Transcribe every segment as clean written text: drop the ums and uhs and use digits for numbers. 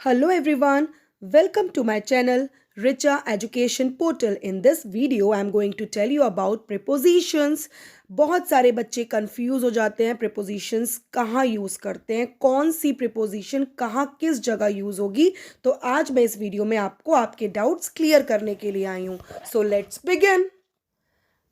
Hello everyone, welcome to my channel Richa Education Portal. In this video I am going to tell you about prepositions. बहुत सारे बच्चे confuse हो जाते हैं prepositions कहाँ use करते हैं, कौन सी preposition कहाँ किस जगह यूज़ होगी. तो आज मैं इस वीडियो में आपको आपके डाउट्स क्लियर करने के लिए आई हूँ. So let's begin.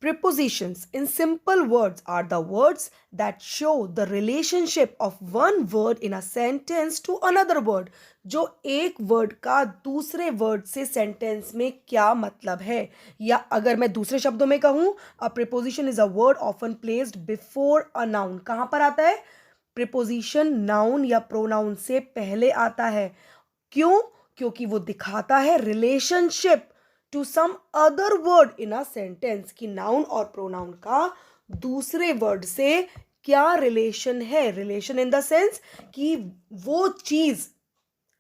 Prepositions in simple words are the words that show the relationship of one word in a sentence to another word. जो एक वर्ड का दूसरे वर्ड से सेंटेंस में क्या मतलब है, या अगर मैं दूसरे शब्दों में कहूँ, a preposition is a word often placed before a noun. कहाँ पर आता है? प्रिपोजिशन नाउन या प्रोनाउन से पहले आता है. क्यों? क्योंकि वो दिखाता है relationship to some other word in a sentence, कि नाउन और प्रोनाउन का दूसरे वर्ड से क्या रिलेशन है. रिलेशन इन द सेंस कि वो चीज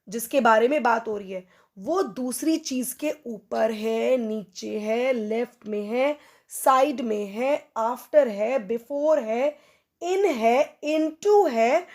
जिसके बारे में बात हो रही है वो दूसरी चीज के ऊपर है, नीचे है, लेफ्ट में है, साइड में है, आफ्टर है, बिफोर है, इन है, इनटू है.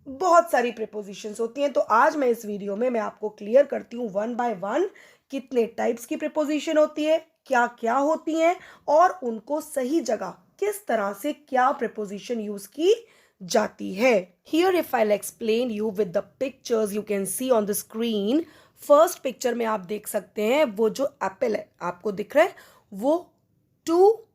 बहुत सारी प्रिपोजिशंस होती हैं. तो आज मैं इस वीडियो में मैं आपको क्लियर करती हूँ वन बाय वन कितने टाइप्स की प्रिपोजिशन होती है, क्या क्या होती हैं, और उनको सही जगह किस तरह से क्या प्रिपोजिशन यूज की जाती है. Here if I explain you with the pictures you can see on the screen. First picture में आप देख सकते हैं वो जो एप्पल है आपको दिख रहा है वो टू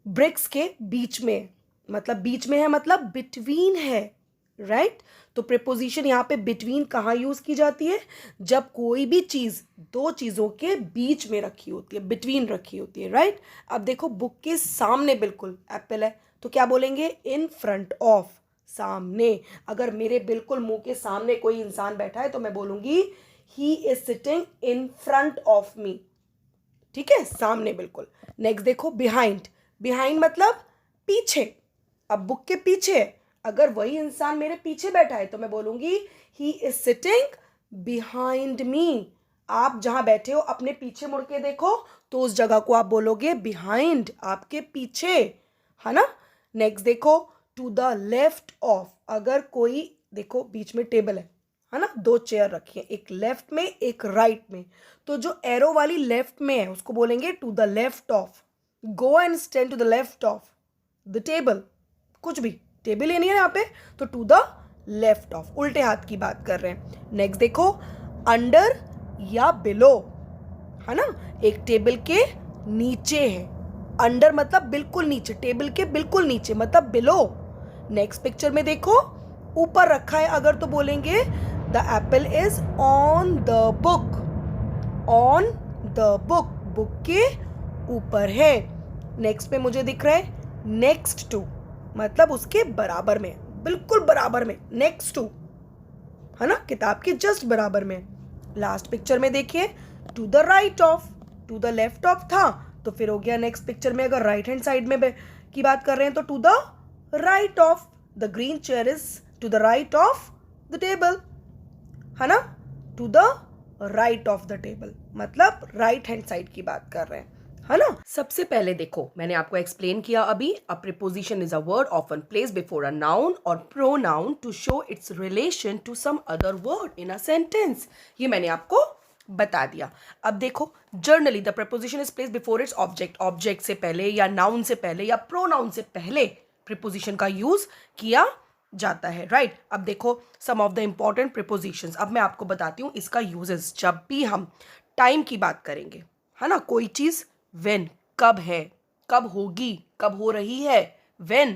ब्रिक्स के बीच में, मतलब बीच में है मतलब बिटवीन है, राइट. तो प्रिपोजिशन यहाँ पे बिटवीन कहाँ यूज की जाती है? जब कोई भी चीज दो चीजों के बीच में रखी होती है, बिटवीन रखी होती है, राइट. अब देखो बुक के सामने बिल्कुल एप्पल है तो क्या बोलेंगे? इन फ्रंट ऑफ, सामने. अगर मेरे बिल्कुल मुंह के सामने कोई इंसान बैठा है तो मैं बोलूंगी he is sitting in front of me. ठीक है, सामने बिल्कुल. नेक्स्ट देखो बिहाइंड. बिहाइंड मतलब पीछे. अब बुक के पीछे अगर वही इंसान मेरे पीछे बैठा है तो मैं बोलूंगी he is sitting behind me. आप जहां बैठे हो अपने पीछे मुड़ के देखो तो उस जगह को आप बोलोगे बिहाइंड, आपके पीछे, है ना. नेक्स्ट देखो टू द लेफ्ट ऑफ. अगर कोई देखो बीच में टेबल है ना, दो चेयर रखी है, एक लेफ्ट में एक राइट में, तो जो एरो वाली लेफ्ट में है उसको बोलेंगे to the left of. Go and stand to the left of the table. कुछ भी टेबल ही नहीं है यहाँ पे, तो टू द लेफ्ट ऑफ, उल्टे हाथ की बात कर रहे हैं. नेक्स्ट देखो अंडर या बिलो, है ना. एक टेबल के नीचे है, अंडर मतलब बिल्कुल नीचे, टेबल के बिल्कुल नीचे मतलब बिलो. नेक्स्ट पिक्चर में देखो ऊपर रखा है अगर तो बोलेंगे the Apple is on the book. On the book, book के ऊपर है. नेक्स्ट पे मुझे दिख रहा है नेक्स्ट टू, मतलब उसके बराबर में, बिल्कुल बराबर में, नेक्स्ट टू, है ना, किताब के जस्ट बराबर में. लास्ट पिक्चर में देखिए to the right of. To the left of था तो फिर हो गया नेक्स्ट पिक्चर में अगर राइट हैंड साइड में की बात कर रहे हैं तो to the right of. The green chair is to the right of the table, है ना. To the right of the table मतलब राइट हैंड साइड की बात कर रहे हैं, है ना. सबसे पहले देखो मैंने आपको एक्सप्लेन किया अभी, a preposition is a word often placed before a noun और pronoun to show its relation to some other word in a sentence. ये मैंने आपको बता दिया. अब देखो generally the preposition is placed before its object. Object से पहले या नाउन से पहले या प्रोनाउन से पहले प्रिपोजिशन का यूज किया जाता है, राइट. अब देखो सम ऑफ द इंपॉर्टेंट प्रिपोजिशंस. अब मैं आपको बताती हूँ इसका यूजेस. जब भी हम टाइम की बात करेंगे, है ना, कोई चीज when कब है, कब होगी, कब हो रही है, when.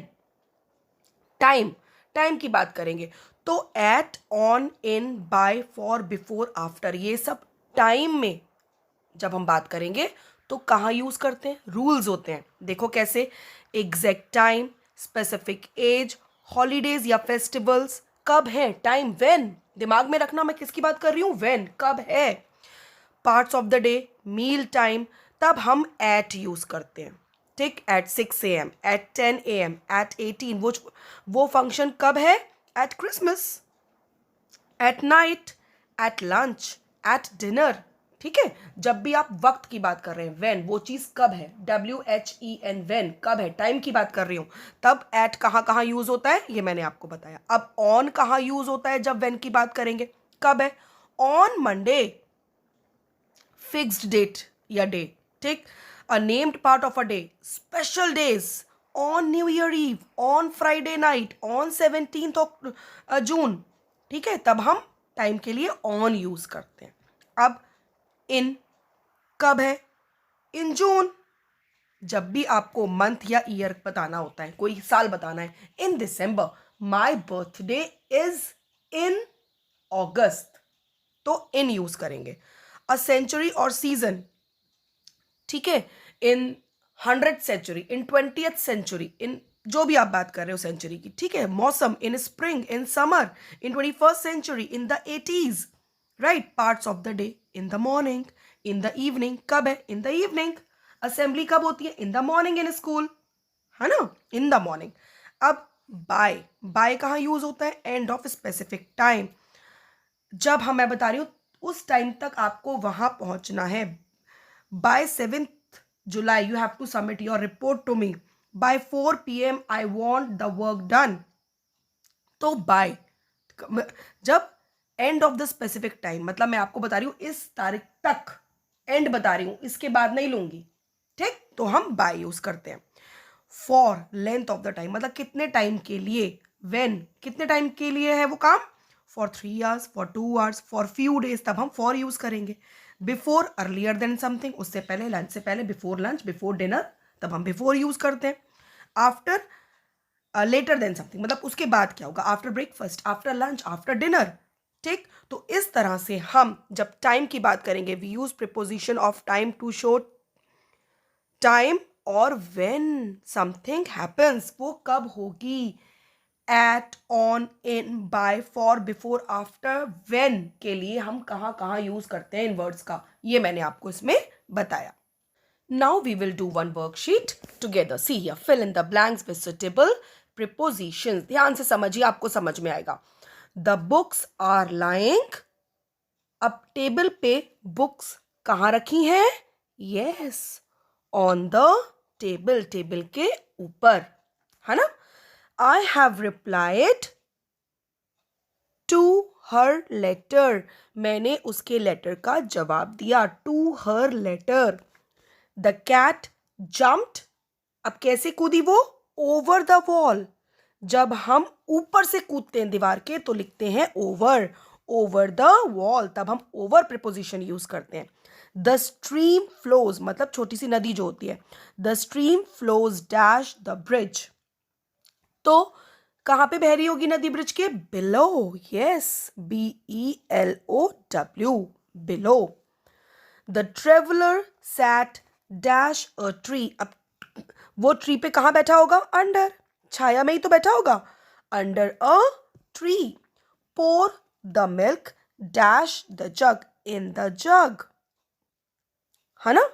टाइम, टाइम की बात करेंगे तो at, on, in, by, for, before, after, ये सब टाइम में जब हम बात करेंगे तो कहाँ यूज करते हैं? रूल्स होते हैं. देखो कैसे, exact time, specific age, holidays या फेस्टिवल्स. कब है? Time, when. दिमाग में रखना मैं किसकी बात कर रही हूँ, when, कब है. Parts of the day, meal time, तब हम एट यूज करते हैं. ठीक, at 6 AM, at 10 AM, at 18. वो फंक्शन कब है? At Christmas, at night, at lunch, at dinner. ठीक है, जब भी आप वक्त की बात कर रहे हैं, व्हेन, वो चीज कब है, WHEN, व्हेन, कब है, टाइम की बात कर रही हूं, तब एट कहाँ कहाँ यूज होता है ये मैंने आपको बताया. अब ऑन कहाँ यूज होता है जब व्हेन की बात करेंगे, कब है? ऑन मंडे, फिक्स्ड डेट या डे, ठीक, a named part of a day, special days, on New Year eve, on Friday night, on 17th of June, ठीक है, तब हम टाइम के लिए ऑन यूज करते हैं. अब इन कब है? इन जून. जब भी आपको मंथ या ईयर बताना होता है, कोई साल बताना है, इन दिसंबर, माई बर्थडे इज इन अगस्त, तो इन यूज करेंगे. अ सेंचुरी और सीजन, ठीक है, इन 100th सेंचुरी, इन 20th सेंचुरी, इन जो भी आप बात कर रहे हो सेंचुरी की, ठीक है. मौसम, in spring, in summer, in 21st century, in the 80s, right. Parts of the day, in the morning, in the evening, कब है? In the evening. असेंबली कब होती है? In the morning in school, है ना, इन द मॉर्निंग. अब by, by कहाँ use होता है? End of specific time. जब मैं बता रही हूँ उस टाइम तक आपको वहां पहुंचना है. By 7th July you have to submit your report to me. By 4 PM I want the work done. तो बाय, जब end of the specific time, मतलब मैं आपको बता रही हूँ इस तारीख तक, एंड बता रही हूँ, इसके बाद नहीं लूंगी, ठीक, तो हम बाय यूज करते हैं. For, length of the time, मतलब कितने टाइम के लिए. व्हेन, कितने टाइम के लिए है वो काम. For 3 hours, for 2 hours, for few days, तब हम फॉर यूज करेंगे. बिफोर, अर्लियर देन समथिंग, उससे पहले, लंच से पहले, बिफोर लंच, बिफोर डिनर, तब हम बिफोर यूज करते हैं. आफ्टर, लेटर देन समथिंग, मतलब उसके बाद क्या होगा. After breakfast, after lunch, after dinner, ठीक. तो इस तरह से हम जब टाइम की बात करेंगे, we use preposition of time to show time और व्हेन समथिंग हैपन्स, वो कब होगी. At, on, in, by, for, before, after, when के लिए हम कहाँ कहाँ यूज करते हैं इन वर्ड्स का, ये मैंने आपको इसमें बताया. Now we will do one worksheet together. See here, fill in the blanks with suitable prepositions. ध्यान से समझिए, आपको समझ में आएगा. The books are lying. अब टेबल पे बुक्स कहाँ रखी हैं? Yes, on the table, table के ऊपर, है ना. I have replied to her letter. मैंने उसके लेटर का जवाब दिया. To her letter. The cat jumped. अब कैसे कूदी वो? Over the wall. जब हम ऊपर से कूदते हैं दीवार के तो लिखते हैं over. Over the wall, तब हम over preposition यूज करते हैं. The stream flows, मतलब छोटी सी नदी जो होती है. The stream flows dash the bridge. तो कहां पे बह रही होगी नदी? ब्रिज के below. Yes, BELOW, below. The traveller sat dash a tree. अब वो ट्री पे कहां बैठा होगा? अंडर, छाया में ही तो बैठा होगा. Under a tree. Pour the milk dash the jug. In the jug, है ना.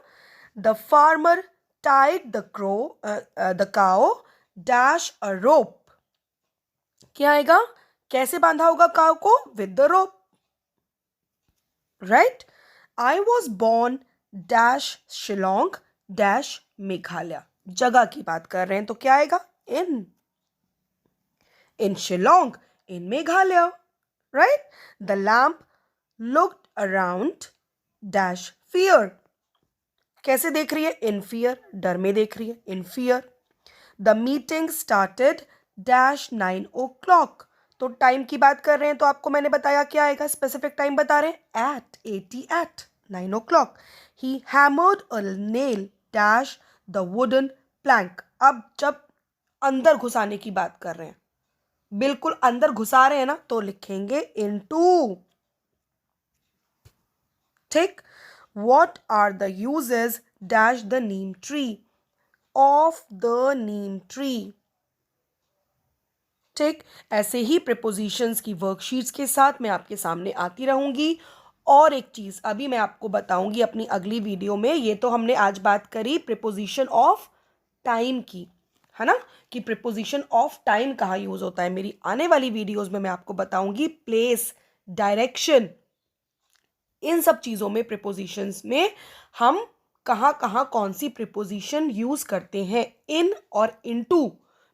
The farmer tied the cow dash a rope. क्या आएगा? कैसे बांधा होगा काउ को? With the rope, right. I was born dash Shillong dash Meghalaya. जगह की बात कर रहे हैं तो क्या आएगा? In Shillong, in Meghalaya, right. The lamp looked around dash fear. कैसे देख रही है? इन फियर, डर में देख रही है. इन fear. The meeting started dash 9 o'clock. तो टाइम की बात कर रहे हैं तो आपको मैंने बताया क्या आएगा? स्पेसिफिक टाइम बता रहे हैं. at 9 o'clock. He hammered a nail dash the wooden plank. अब जब अंदर घुसाने की बात कर रहे हैं, बिल्कुल अंदर घुसा रहे हैं ना, तो लिखेंगे into, ठीक. What are the uses dash the neem tree of the neem tree. ठीक, ऐसे ही प्रीपोजिशंस की वर्कशीट्स के साथ मैं आपके सामने आती रहूंगी. और एक चीज अभी मैं आपको बताऊंगी अपनी अगली वीडियो में. ये तो हमने आज बात करी प्रीपोजिशन ऑफ टाइम की, है ना, कि प्रीपोजिशन ऑफ टाइम कहाँ यूज होता है. मेरी आने वाली वीडियोस में मैं आपको बताऊंगी प्लेस, डायरेक्शन, इन सब चीजों में प्रीपोजिशंस में हम कहाँ कहाँ कौन सी प्रीपोजिशन यूज करते हैं. इन और इनटू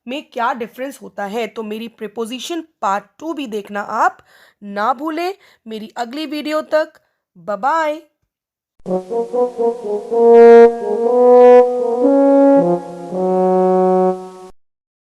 में क्या डिफरेंस होता है। तो मेरी प्रिपोजिशन पार्ट 2 भी देखना आप ना भूलें। मेरी अगली वीडियो तक बाय बाय।